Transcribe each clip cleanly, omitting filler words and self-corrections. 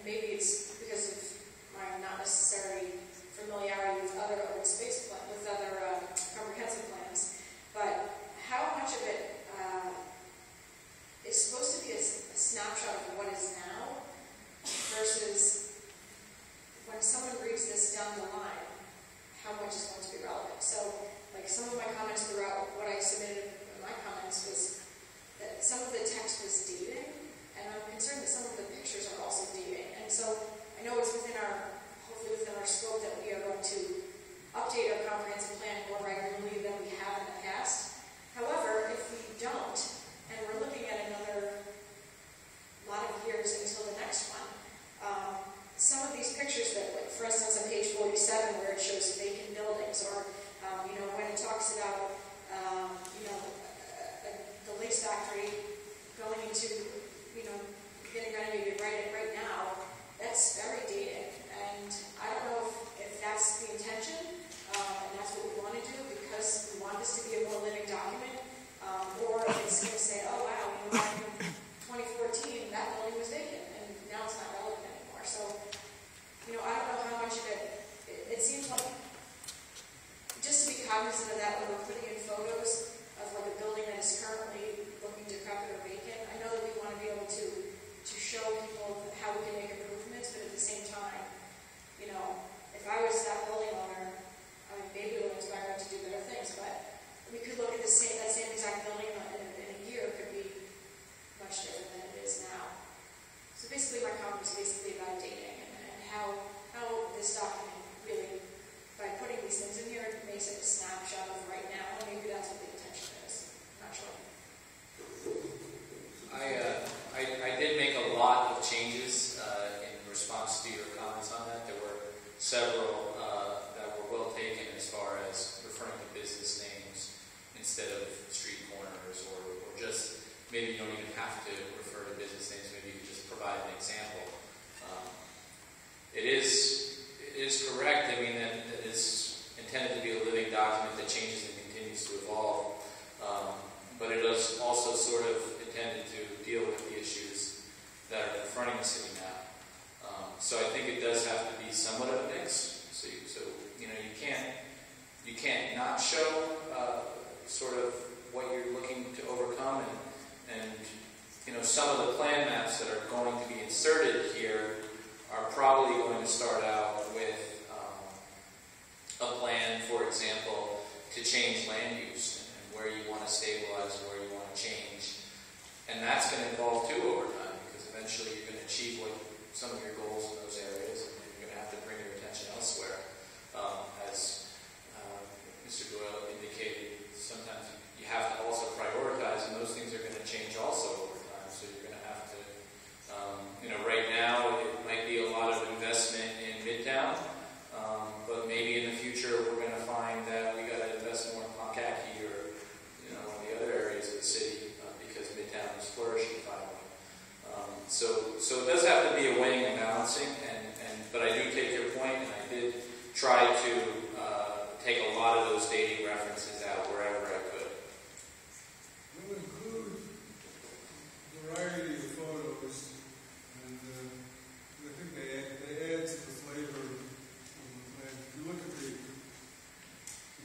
maybe it's because of my not necessary familiarity with other open space plans, with other comprehensive plans, but how much of it is supposed to be a snapshot of what is now versus when someone reads this down the line, how much is going to be relevant. So, like some of my comments throughout what I submitted in my comments was that some of the text was dating, and I'm concerned that some of the pictures are also dating. And so I know it's hopefully within our scope that we are going to update our comprehensive plan more regularly than we have in the past. However, if we don't, and we're looking at another lot of years until the next one, some of these pictures that, like, for instance, on page 47, where it shows vacant buildings, or when it talks about the lace factory going into getting renovated right now, that's very dated, and I don't know if that's the intention, and that's what we want to do because we want this to be a more living document, or if it's going to say, oh wow, back in 2014 that building was vacant and now it's not relevant anymore. So I don't know how much of it seems like, just to be cognizant of that when we're putting in photos of like a building that is currently looking decrepit or vacant. I know that we want to be able to show people how we can make improvements, but at the same time, if I was that building owner, I mean, maybe it will inspire me to do better things, but we could look at that same exact building in a year could be much different than it is now. So basically my comment was basically about dating and how this document really, by putting these things in here, it makes it a snapshot of right now. Or maybe that's what the intention is. I'm not sure. I did make a lot of changes in response to your comments on that. There were several that were well taken as far as referring to business names instead of street corners, or just maybe you don't even have to refer to business names. Maybe you could just provide an example. It is correct. I mean, that it's intended to be a living document that changes and continues to evolve. But it is also sort of intended to deal with the issues that are confronting the city now. So I think it does have to be somewhat of a mix. So you can't not show sort of what you're looking to overcome, and some of the plan maps that are going to be inserted here are probably going to start out with a plan, for example, to change land use and where you want to stabilize and where you want to change. And that's going to evolve too over time, because eventually you're going to achieve some of your goals in those areas, and you're going to have to bring your attention elsewhere. As Mr. Doyle indicated, sometimes you have to also prioritize, and those things are going to change also over time. So you're going to have to, right now it might be a lot of investment in Midtown, but maybe in the future we're going to find that we got to invest more in Kankakee or one of the other areas of the city because Midtown is flourishing finally. So it does have to be a weighing and balancing, but I do take your point, and I did try to take a lot of those dating references out wherever I could. We'll include a variety of photos, and I think they add to the flavor of the plan. If you look at the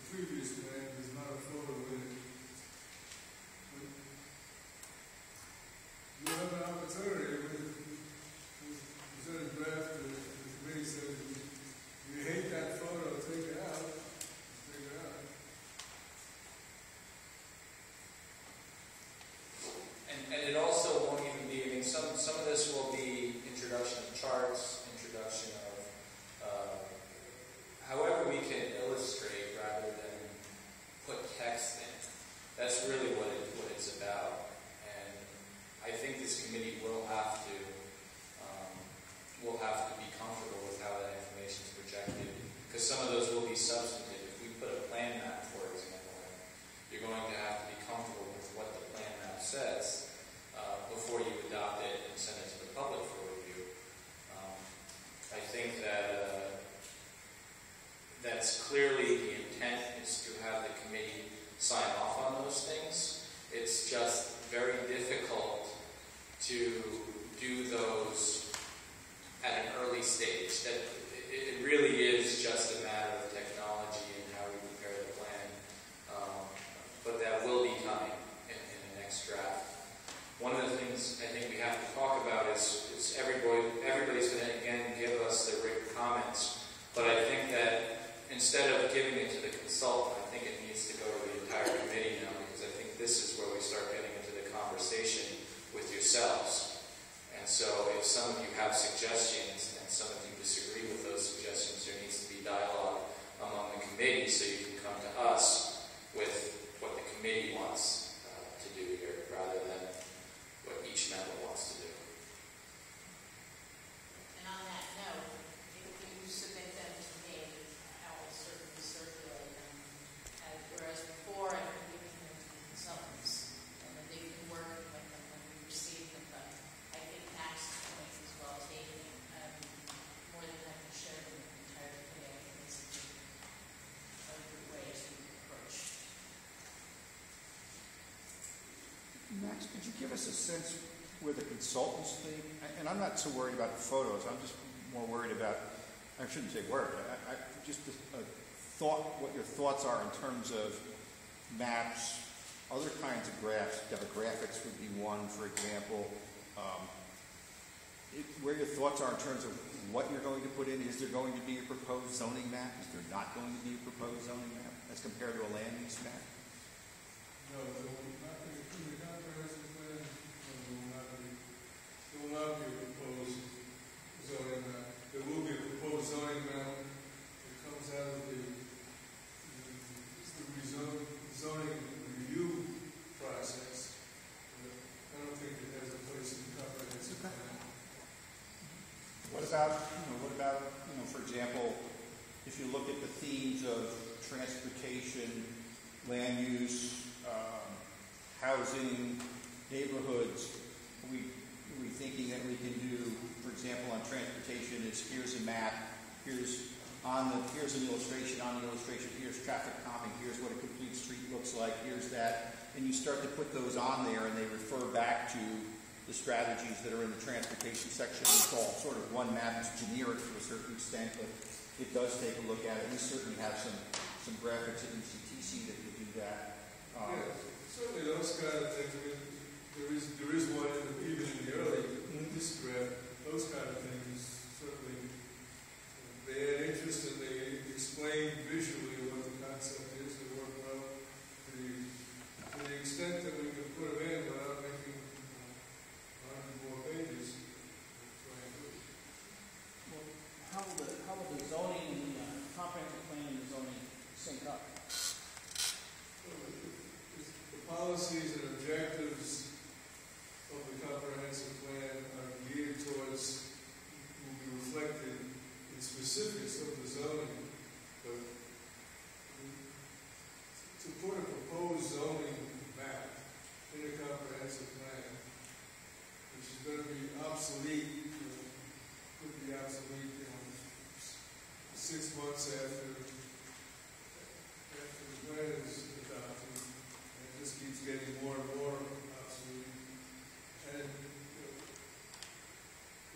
previous plan, there's not a photo in it. You have an opportunity. The draft, the committee said, if you hate that photo, take it out. Take it out. And it also won't even be, some of this will be introduction of charts, introduction of however we can illustrate rather than put text in. That's really what it's about. And I think this committee will have to be comfortable with how that information is projected, because some of those will be substantive. If we put a plan map, for example, you're going to have to be comfortable with what the plan map says before you adopt it and send it to the public for review. I think that that's clearly the intent, is to have the committee sign off on those things. It's just very difficult to do those at an early stage. That it really is just a matter of technology and how we prepare the plan. But that will be coming in the next draft. One of the things I think we have to talk about is everybody's going to again give us their written comments. But I think that instead of giving it to the consultant, I think it needs to go to the entire committee now, because I think this is where we start getting into the conversation with yourselves. And so if some of you have suggestions and some of you disagree with those suggestions, there needs to be dialogue among the committee so you can come to us with what the committee wants to do here rather than what each member wants to do. And on that note, if you submit them to me, I will certainly circulate them. Whereas before, I would give them to the consultants, and then they can work with them when we receive them. But I think Max's point is well taken. More than happy to share them with the entire committee. I think it's a good way to approach. Max, could you give us a sense where the consultants think, and I'm not so worried about the photos, I'm just more worried about, I shouldn't say worried, just a thought, what your thoughts are in terms of maps, other kinds of graphs, demographics would be one, for example, where your thoughts are in terms of what you're going to put in. Is there going to be a proposed zoning map? Is there not going to be a proposed zoning map as compared to a land use map? No, there will not be a comprehensive plan. There will not be a proposed zoning map. There will be a proposed zoning map that comes out of the zoning review process. I don't think it has a place in the comprehensive plan. What about, for example, if you look at the themes of transportation, land use, housing, neighborhoods, are we thinking that we can do, for example, on transportation, here's a map, here's an illustration, on the illustration, here's traffic calming, here's what a complete street looks like, here's that, and you start to put those on there and they refer back to the strategies that are in the transportation section. It's all sort of one map. It's generic to a certain extent, but it does take a look at it. We certainly have some graphics at ECTC that could do that. Yeah, certainly those kind of things. I mean, there is one even in the early this graph. Those kind of things certainly they add interest and they explain visually what the concept is. They work well to the extent that we can put them in without making 100 more pages. Well, how will the zoning and the comprehensive plan and the zoning sync up? The policies and objectives of the comprehensive plan are geared towards, will be reflected in specifics of the zoning, but to put a proposed zoning map in a comprehensive plan, which is going to be obsolete, could be obsolete, 6 months after the plan is adopted, and it just keeps getting more and more obsolete. And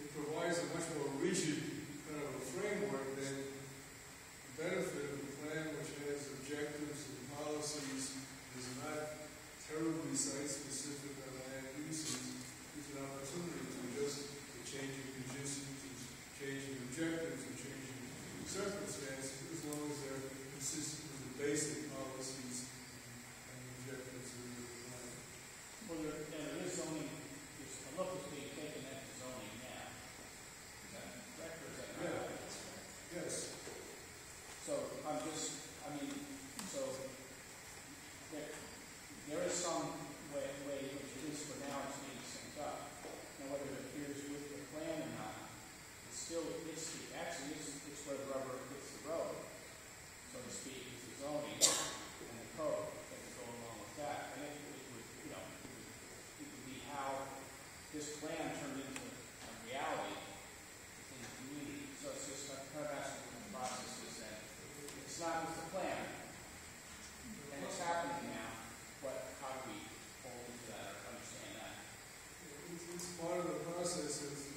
it provides a much more rigid kind of a framework than the benefit of a plan which has objectives and policies, is not terribly site-specific on land uses. It's an opportunity to adjust to changing conditions, changing objectives, and changing circumstances, as long as they're consistent with the basic policies and objectives of the plan. Well, there is zoning. A look is being taken at the zoning now. Is that correct, or is that not? Yeah. Yes. So there is some way which it is for now it's being synced up. Now, whether it appears with the plan or not, it's where the rubber hits the road, so to speak. It's the zoning and the code that would go along with that. And it would be how this plan turned into a reality in the community. So it's just kind of asking the process is that it's not just the plan, and it's happening now, but how do we hold into that or understand that? It's part of the process. Is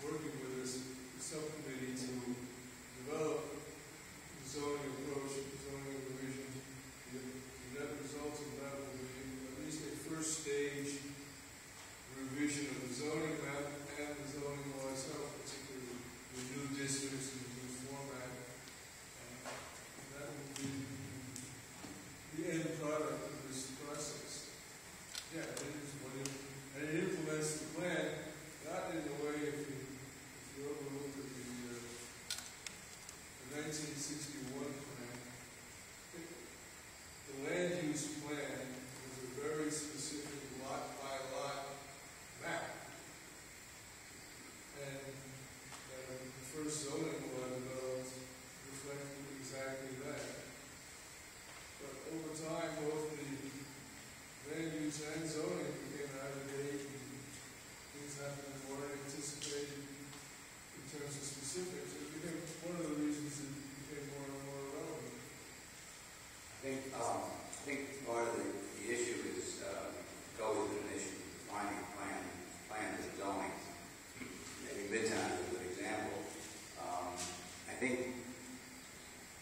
working with this subcommittee to develop the zoning approach, zoning revision. The net result of that will be at least a first stage revision of the zoning map and the zoning law itself, particularly the new districts and the new format. And that will be the end product of this process. Yeah, it is what it, and it implements the plan, not in the way if you overlook at the 1961 plan. The land use plan was a very specific lot by lot map. And the first zoning law developed reflected exactly that. But over time, both the land use and zoning became out of date, and things happened more anticipated in terms of specifics. It became one of the reasons it became more and more relevant. I think part of the issue is go with an issue, defining plan and zoning. Maybe Midtown is a good example. I think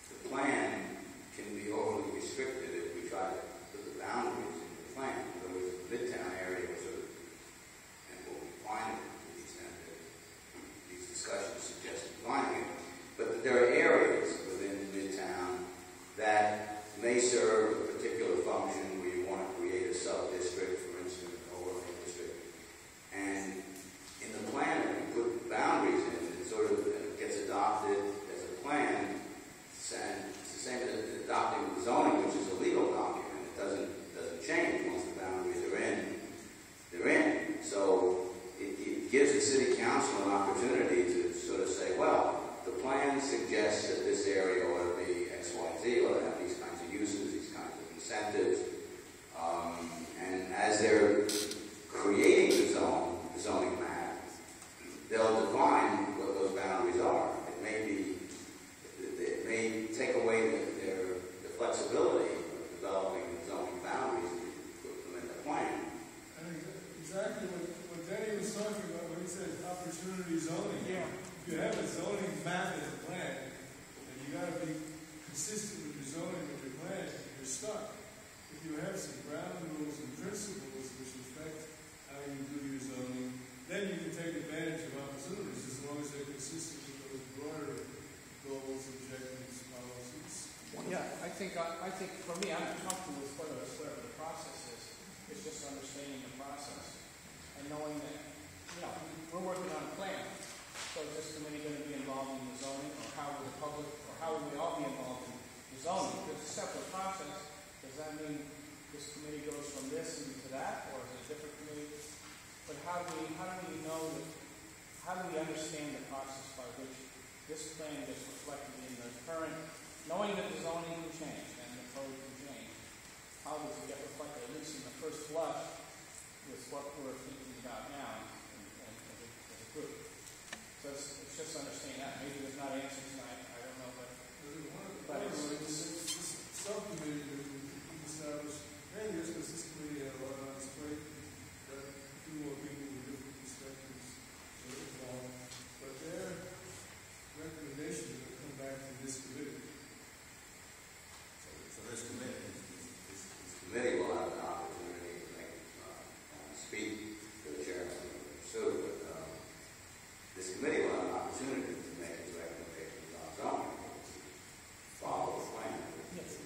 the plan can be overly restricted if we try to put the boundaries in the plan. In other words, the Midtown area was sort of, and we'll define it to the extent that these discussions suggest defining it. But there are areas within Midtown that may serve a particular function where you want to create a sub-district, for instance, an overlay district. And in the plan, if you put boundaries in, it sort of gets adopted as a plan. And it's the same as adopting zoning, which is a legal document. It doesn't change once the boundaries are in. They're in. So it gives the city council an opportunity to sort of say, well, the plan suggests that this area ought to be X, Y, Z, or have these kinds of uses, these kinds of incentives. And as they're creating the zoning map, they'll define what those boundaries are. It may take away the flexibility of developing the zoning boundaries and put them in the plan. I think exactly what Danny was talking about when he said opportunity zoning. Yeah. If you have a zoning map as a plan, and you got to be consistent with your zoning with your plan, you're stuck. If you have some ground rules and principles which affect how you do your zoning, then you can take advantage of opportunities as long as they're consistent with those broader goals, objectives, policies. Yeah, I think for me, I'm comfortable with whatever the process is. It's just understanding the process and knowing that, we're working on a plan. So is this committee going to be involved in the zoning, or how will the public, or how will we all be involved in the zoning? If it's a separate process, does that mean this committee goes from this into that, or is it a different committee? But how do we know that? How do we understand the process by which this plan gets reflected in the current, knowing that the zoning can change and the code can change? How does it get reflected, at least in the first blush, with what we're thinking about now and as a group? So it's just understanding that. Maybe there's not answers tonight, I don't know, but This subcommittee that we established, mainly just because this committee had a lot on its plate, that a few more people with different perspectives were involved. But their recommendations will come back to this committee. So this committee will have an opportunity to make speak to the chairman of the pursuit, but this committee will have an opportunity to make its recommendations on zoning. Follow the plan. Yes,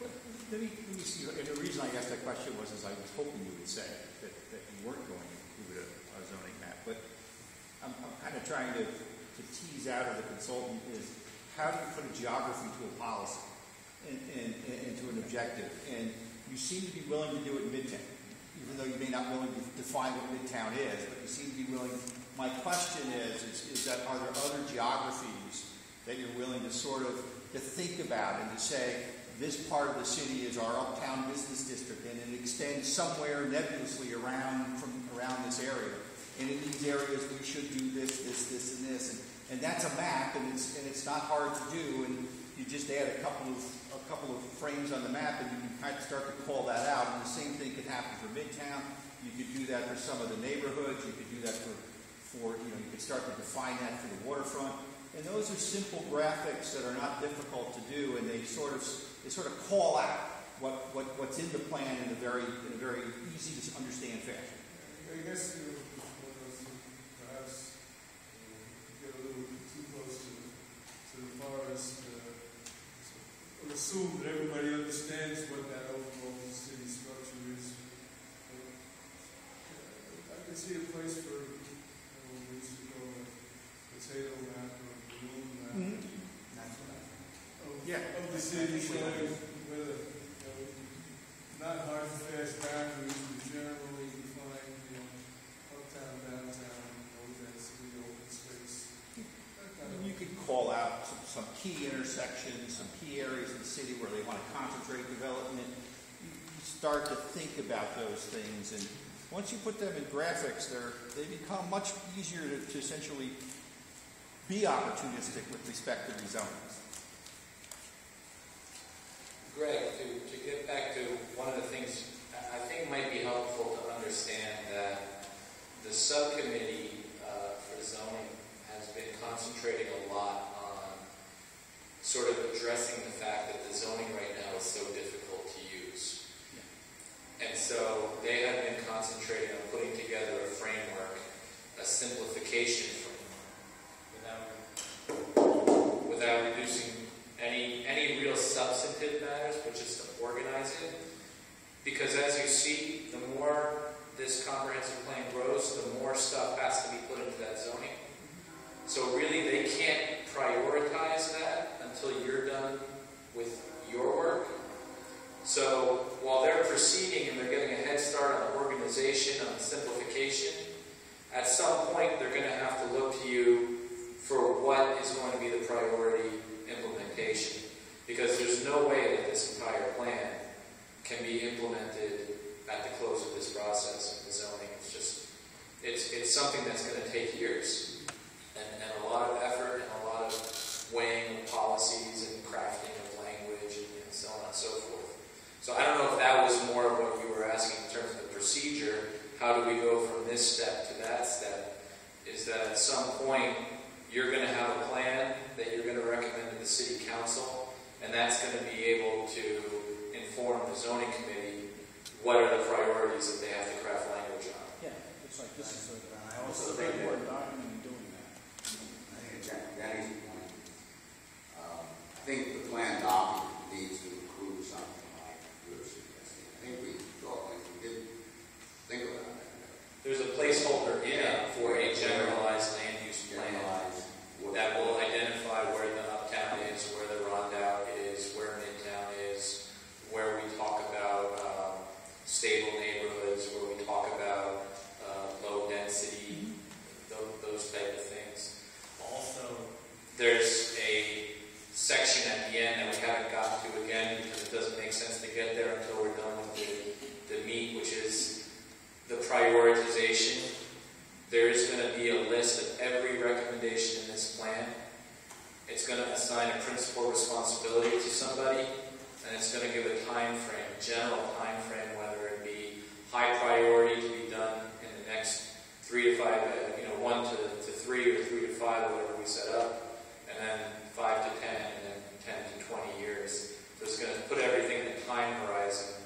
let me see. And the reason I asked that question was I was hoping you would say that you weren't going to include a zoning map. But I'm kind of trying to tease out of the consultant is how do you put a geography to a policy and to an objective? And you seem to be willing to do it in Midtown, even though you may not be willing to define what Midtown is, but you seem to be willing. My question is that are there other geographies that you're willing to sort of to think about and to say, this part of the city is our uptown business district, and it extends somewhere nebulously around this area. And in these areas, we should do this, and this, and that's a map, and it's not hard to do. And you just add a couple of frames on the map, and you can kind of start to call that out. And the same thing could happen for Midtown. You could do that for some of the neighborhoods. You could do that for you could start to define that for the waterfront. And those are simple graphics that are not difficult to do, and they sort of call out what's in the plan in a very easy to understand fashion. I guess perhaps get a little too close to the forest. Assume that everybody understands what that overall city structure is. I can see a place for we used to go a potato map or a balloon map. Of the city showing whether not hard and fast boundaries, but generally defined, uptown, downtown, low density, open space. And you could call out some key intersections, some key areas of the city where they want to concentrate development. You start to think about those things, and once you put them in graphics, they become much easier to essentially be opportunistic with respect to rezoning. Greg, to get back to one of the things I think might be helpful to understand that the subcommittee for zoning has been concentrating a lot on sort of addressing the fact that the zoning right now is so difficult to use. And so they have been concentrating on putting together a framework, a simplification framework, without reducing any real substantive matters, but just to organize it. Because as you see, the more this comprehensive plan grows, the more stuff has to be put into that zoning. So really, they can't prioritize that until you're done with your work. So while they're proceeding and they're getting a head start on the organization, on the simplification, at some point they're going to have to look to you for what is going to be the priority implementation. Because there's no way that this entire plan can be implemented at the close of this process of the zoning. It's something that's going to take years and a lot of effort and a lot of weighing of policies and crafting of language and so on and so forth. So I don't know if that was more of what you were asking in terms of the procedure. How do we go from this step to that step? Is that at some point you're going to have a plan that you're going to recommend to the city council, and that's going to be able to inform the zoning committee what are the priorities that they have to craft language on. Yeah, it's like this is I also a think that, board document doing that. I think Danny's point, I think the plan document needs to include something like you're suggesting. I think we did think about that. There's a placeholder in it for a generalized land use plan that will identify where the uptown is, where the rondout is, where midtown is, where we talk about stable neighborhoods, where we talk about low density, those type of things. Also, there's a section at the end that we haven't gotten to again because it doesn't make sense to get there until we're done with the meat, which is the prioritization. There is going to be a list of every recommendation in this plan. It's going to assign a principal responsibility to somebody, and it's going to give a time frame, a general time frame, whether it be high priority to be done in the next 3 to 5, 1 to 3 or 3 to 5, whatever we set up, and then 5 to 10, and then 10 to 20 years. So it's going to put everything in a time horizon,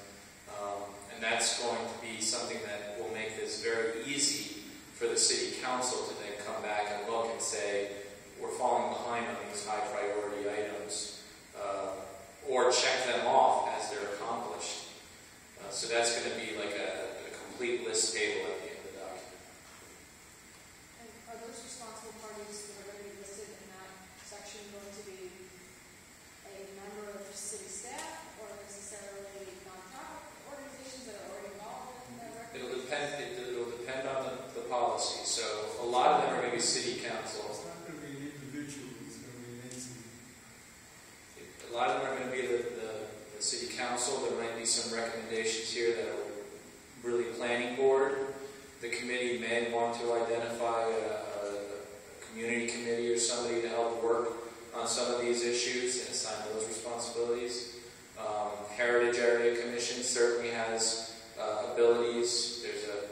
and that's going to be something that will make this very easy for the city council to then come back and look and say, we're falling behind on these high priority items, or check them off as they're accomplished. So that's going to be like a complete list table at the end of the document. And are those responsible parties that are going to be listed in that section going to be a member of city staff or necessarily nonprofit organizations that are already involved in that record? It'll depend on the policy. So a lot of them are going to be city council. It's not going to be an individual, it's going to be an entity. A lot of them are going to be the city council. There might be some recommendations here that are really planning board. The committee may want to identify a community committee or somebody to help work on some of these issues and assign those responsibilities. Heritage Area Commission certainly has abilities. There's a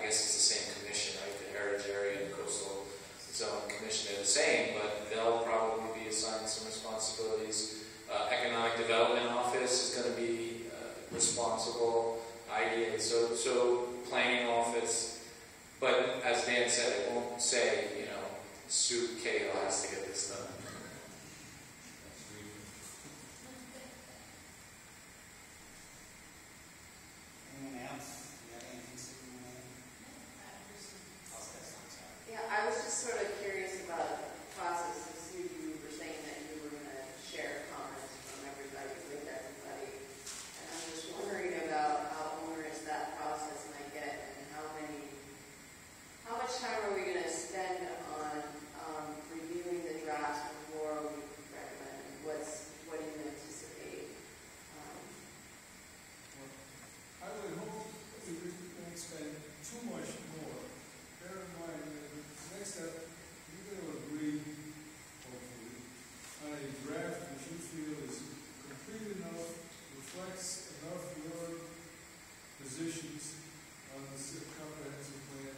guess it's the same commission, right? The Heritage Area and Coastal Zone Commission, they're the same, but they'll probably be assigned some responsibilities. Economic Development Office is going to be responsible, ideally, so Planning Office. But as Dan said, it won't say, Sue Cahill has to get this done. Anyone else? You got anything to say? Yeah, I was just sort of curious about the process. As you were saying that you were going to share comments from everybody with everybody. And I'm just wondering about how onerous that process might get and how much time are we going to spend on reviewing the drafts before we recommend? What do you anticipate? I would hope that we won't spend too much more. Bear in mind that the next step, you're going to agree, hopefully, on a draft which you feel is complete enough, reflects enough your positions on the comprehensive plan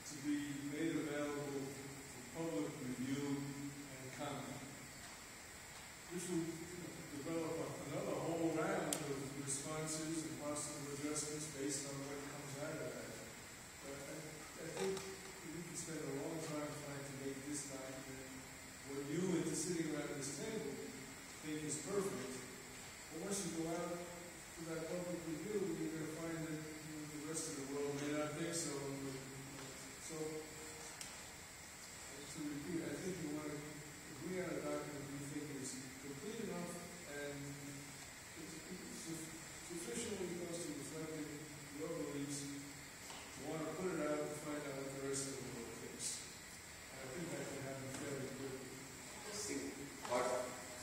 to be made available for public review and comment. This will develop another whole round of responses and possible adjustments based on what comes out of that. But I think we can spend a long time trying to make this document what you and the sitting around this table think is perfect. But once you go out to that public review, you're going to find that the rest of the world may not think so. So, to repeat, I think you want to agree on a document you think is complete enough and sufficiently close to reflecting your beliefs. You want to put it out and find out what the rest of the world thinks. I think that can happen fairly quickly.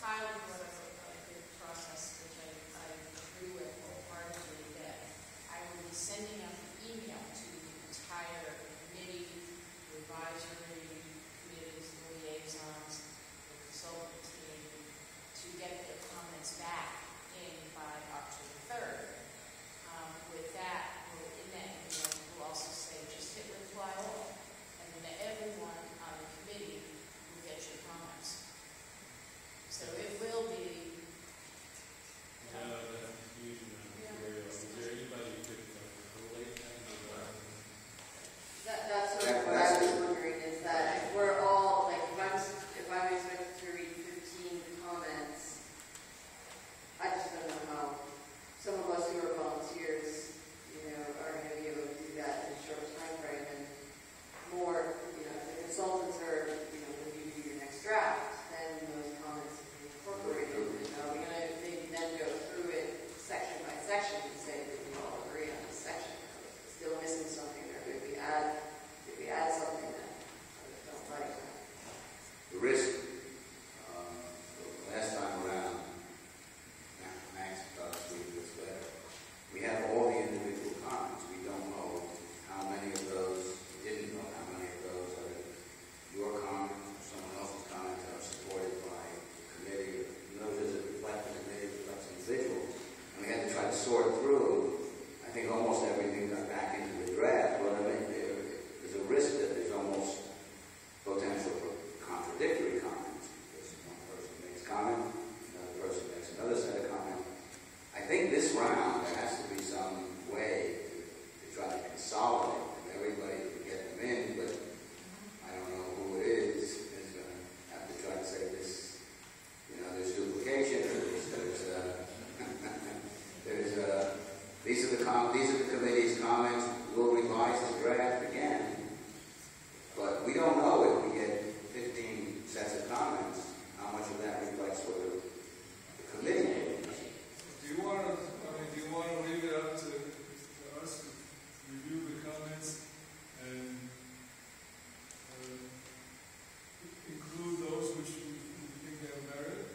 Kyle brought up a good process, which I agree with wholeheartedly, that I will be sending out an email to the entire committee, advisory committees, liaisons, the consultant team, to get their comments back in by October 3rd. With that, in that email, we'll also say, just hit reply all, and then everyone on the committee will get your comments. So it will be. That's sort of what I was wondering, is that if we're all, like, if I'm expected to read 15 comments, I just don't know how some of us who are volunteers, are going to be able to do that in a short time frame. And more, the consultants are, when you do your next draft, then those comments will be incorporated. Are we going to maybe then go through it section by section and say that we all agree on this section? Still missing something, or did we add something that others don't like? The risk, last time around, Max talked to this letter, we have all the individual comments. We don't know how many of those, we didn't know how many of those are your comments or someone else's comments that are supported by the committee. Does it reflect the committee, reflects individuals? And we had to try to sort through. I think almost everything got back into the draft. But I mean, there's a risk that there's almost potential for contradictory comments, because one person makes comment, another person makes another set of comments. I think this round there has to be some way to try to consolidate them. Everybody can get them in, but I don't know who it is going to have to try to say this. There's duplication. These are the committee's comments. We'll revise the draft again. But we don't know if we get 15 sets of comments, how much of that reflects what the committee thinks. Do you want to leave it up to us to review the comments and include those which we think have merit?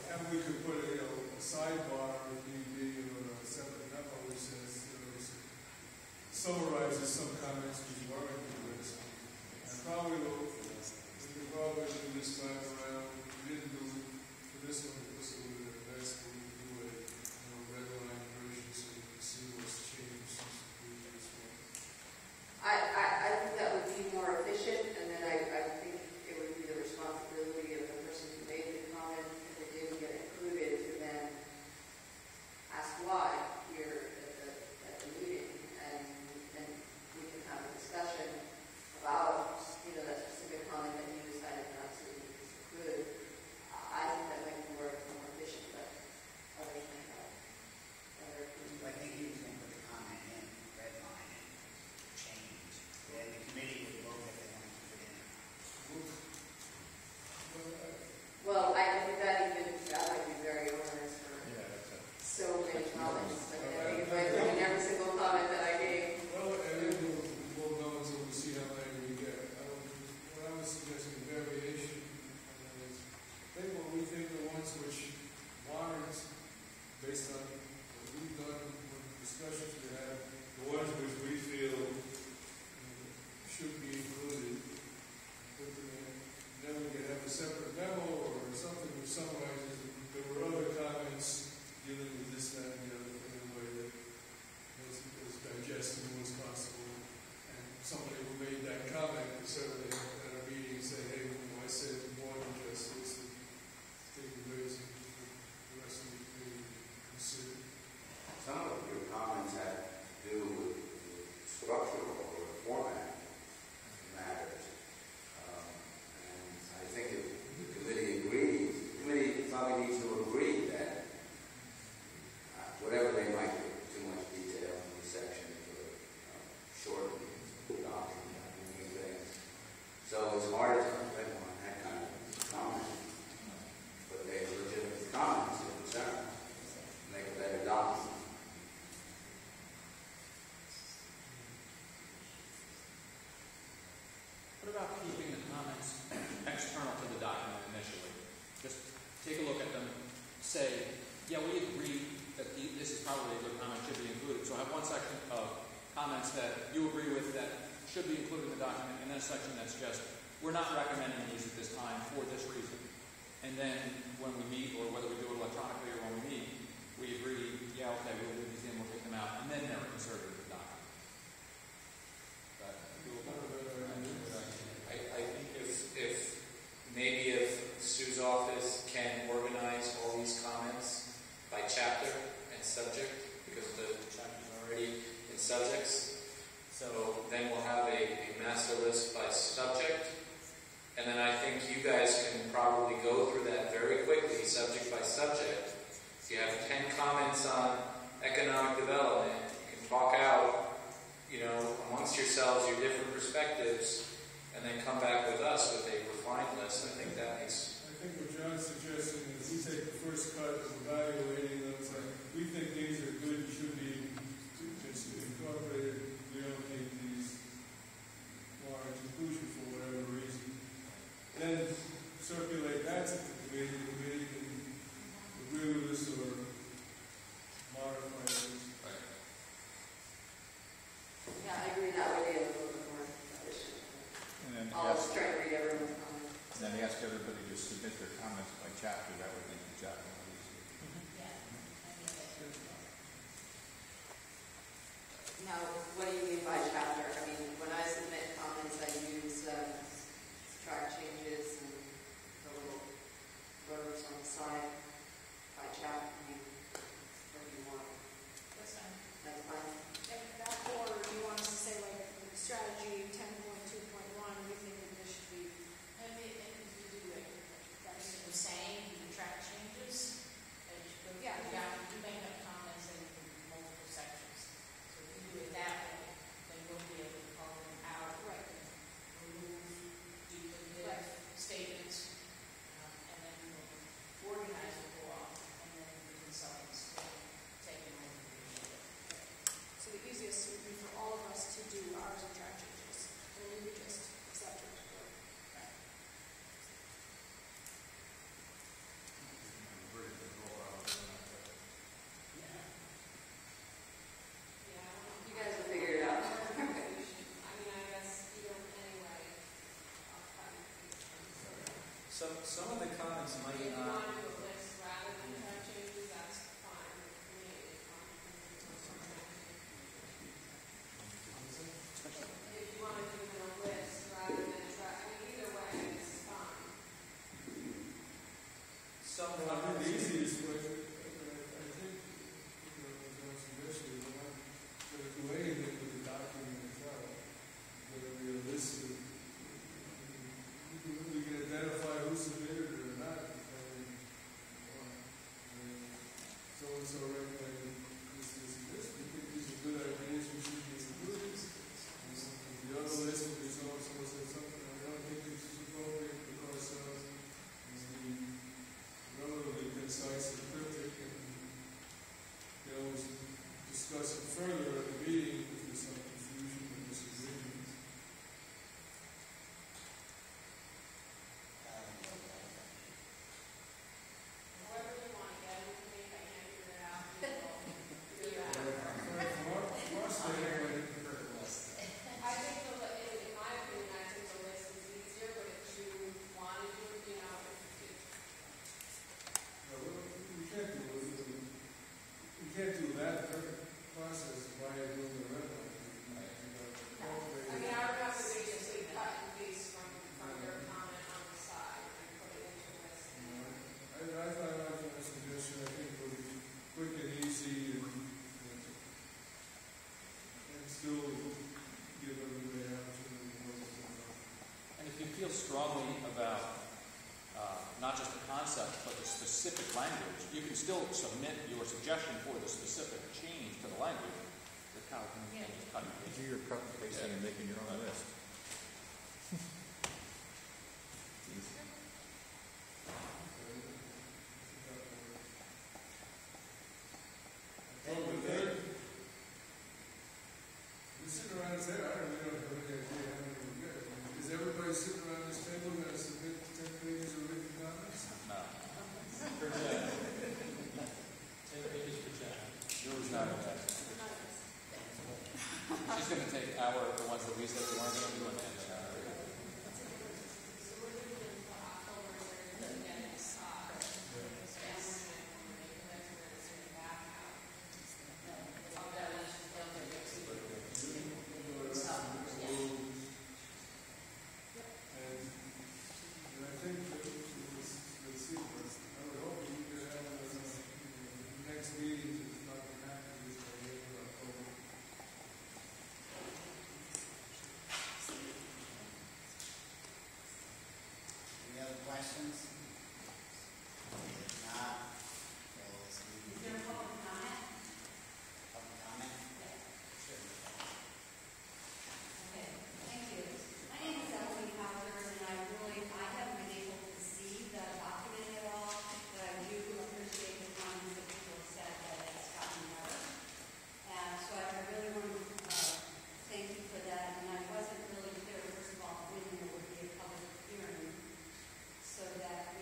And we could put a sidebar if need be, or a separate memo which says, summarizes some comments which weren't in the list. And probably we could probably do this time around. We didn't do it for this one because it would have been best. We would do a red line version so you can see what's changed. we'll have one section of comments that you agree with that should be included in the document, and then a section that's just, we're not recommending these at this time for this reason. And then when we meet, or whether we do it electronically or when we meet, we agree, yeah, okay, we'll leave these in, we'll take them out, and then they're inserted in the document. I think if maybe if Sue's office can organize all these comments by chapter and subject, because the chapters are already in subjects, so then we'll have a master list by subject, and then I think you guys can probably go through that very quickly, subject by subject. If you have 10 comments on economic development, you can talk out, amongst yourselves your different perspectives, and then come back with us with a refined list. I think that makes... I think what John's suggesting is we take the first cut of evaluating those, like, we think these are good, should be just incorporated, we don't think these warrant inclusion for whatever reason. Then circulate that to the committee can agree with us or modify this. Right. Yeah, I agree that would be a little bit more efficient. And then I'll just try to read everyone's comments. and then ask everybody to submit their comments by chapter. That would make the job a lot easier. Yeah. I mean, Now, what do you mean by chapter? I mean, when I submit comments, I use track changes and the little rows on the side by chapter. I mean, what do you want? that's fine. That's fine. If that order, you want us to say like strategy 10.2.1, we think that this should be, And if you do it, that's the same, the track changes, as you go Yeah. down, you may have comments in multiple sections. So if you do it that way, then we'll be able to call them out. right. Remove duplicative Right. statements, and then we'll organize it all, and then the consultants will take it over. So the easiest would be for all of us to do ours and track changes, and we would just accept it. You guys will figure it out. Some of the comments might not... Some I think comments... the easiest way, I think, John's suggestion is not to do anything with the document itself. Whether we list it, we can identify who submitted it or not, depending on so-and-so recommended this, we think these are good ideas, we should be included. The other list would be so-and-so said something, I don't think this is appropriate because of the relatively concise and cryptic, and they always discuss it further at the meeting if there's some confusion or disagreement. However you want to get it, if I can't figure it out, we will figure it out. From our standpoint, I think in my opinion, I think the list is easier, but if you want to do, we can't do that process by doing the red line. I mean, I would have to basically cut and paste from your comment on the side and put it into the list. I thought my suggestion, I think, would be quick and easy and still give everybody an opportunity to work with it. And if you feel strongly about not just the concept, but the specific language, you can still submit your suggestion for the specific change to the language. The kind of thing you can just cut and paste. Do your cut and pasting and making your own list. With that, we're sitting around this table, we don't have any idea how many we get. Is everybody sitting around this table going to submit 10 pages of written comments? No. 10 pages per chapter. Yours not okay. She's going to take the ones that we said we weren't going to do, and then So we're doing it for October, we're going to get it, yes. And we're going to make the next one, it's going to back out. All that is, they'll get it. And I think that the sequence, I would hope we could have the next meeting to start the packages by the end of October. Any other questions? If not, we'll see. Is there a public comment? Public comment? Yes. Sure. Okay, thank you. My name is Emily Hauser, and I haven't been able to see the document at all, but I do appreciate the comments that people have said that it's gotten better. And so I really want to thank you for that. And I wasn't really clear, first of all, when there would be a public hearing, so that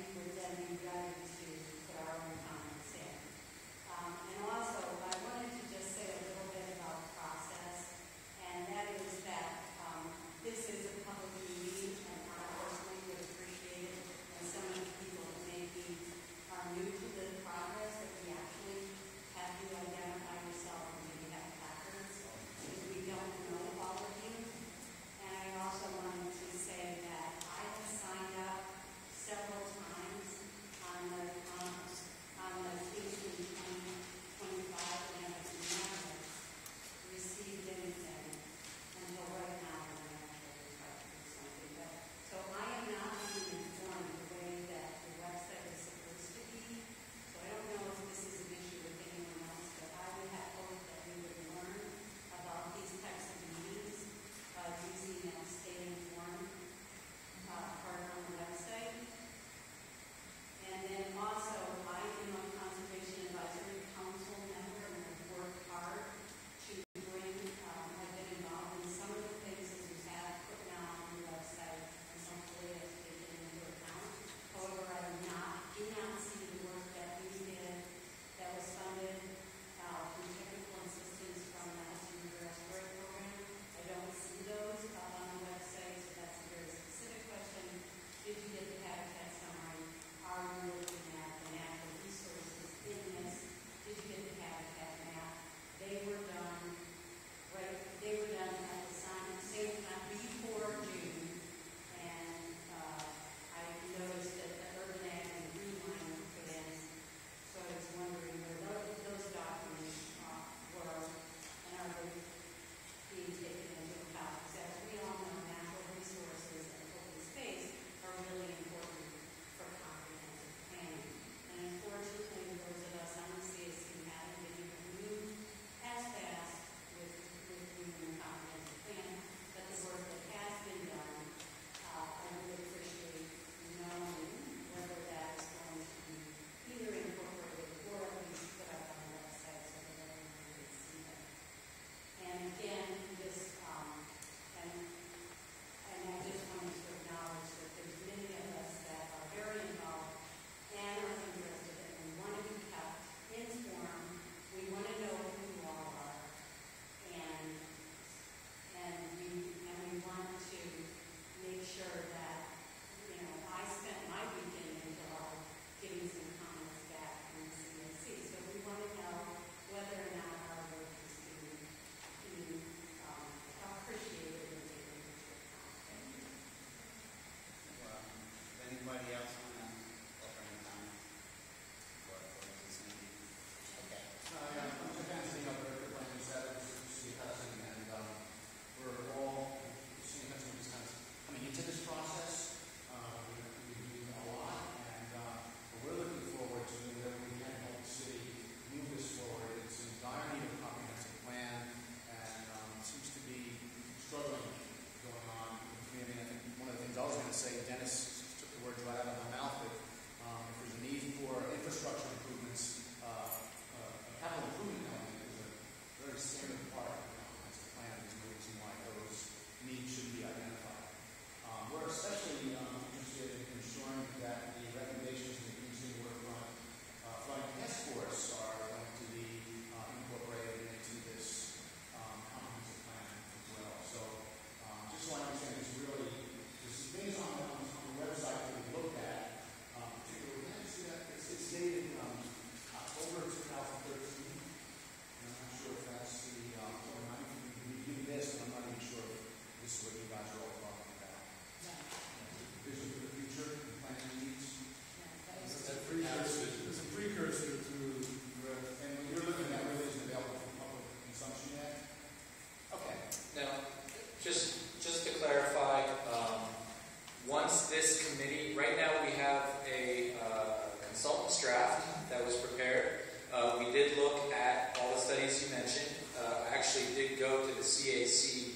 actually did go to the CAC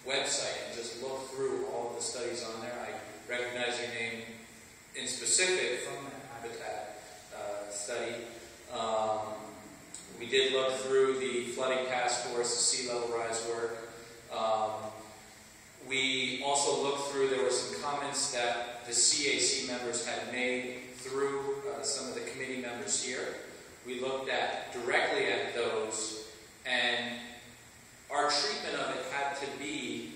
website and just look through all of the studies on there. I recognize your name in specific from that habitat study. We did look through the flooding task force, the sea level rise work. We also looked through, there were some comments that the CAC members had made through some of the committee members here. We looked directly at those, and our treatment of it had to be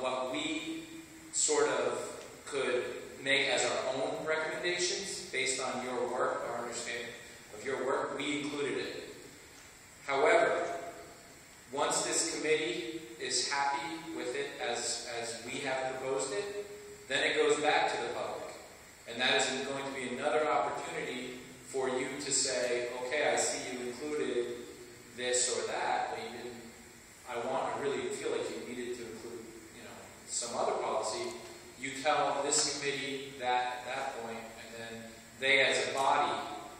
what we sort of could make as our own recommendations based on your work, our understanding of your work. We included it. However, once this committee is happy with it as we have proposed it, then it goes back to the public. And that is going to be another opportunity for you to say, okay, I see you included this or that, but you didn't, I really feel like you needed to include, some other policy. You tell this committee that at that point, and then they as a body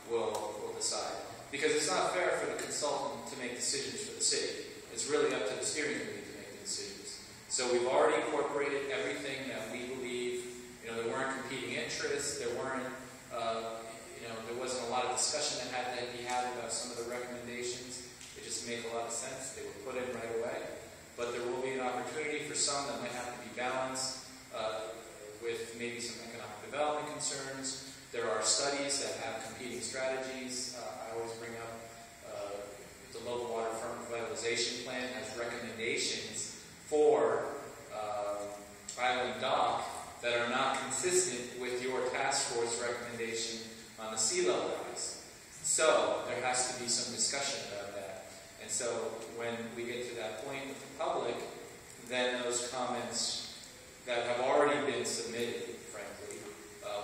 will decide. Because it's not fair for the consultant to make decisions for the city. It's really up to the steering committee to make the decisions. So we've already incorporated everything that we believe, there weren't competing interests, there weren't, there wasn't a lot of discussion that had to be had about some of the recommendations. They just make a lot of sense. They were put in right away. But there will be an opportunity for some that might have to be balanced with maybe some economic development concerns. There are studies that have competing strategies. I always bring up the local waterfront revitalization plan has recommendations for Island Dock that are not consistent with your task force recommendation on the sea level rise. So there has to be some discussion about that. And so when we get to that point with the public, then those comments that have already been submitted, frankly,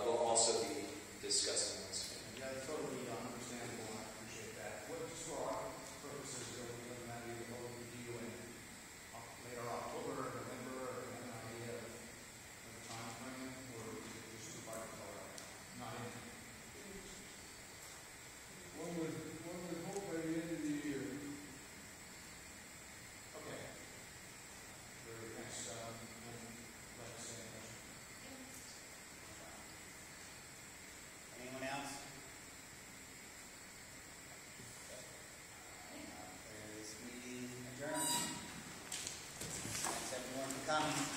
will also be discussed in this meeting. Yeah, totally understandable. I appreciate that. What, just for our purposes, it doesn't matter either what we do in later October, November, or have an idea of the time frame, or is it just too far to tell right now? Not in. One would hope by the end of the year. Okay. Very thanks. Like I said, Anyone else? This meeting adjourned. Thanks everyone for coming.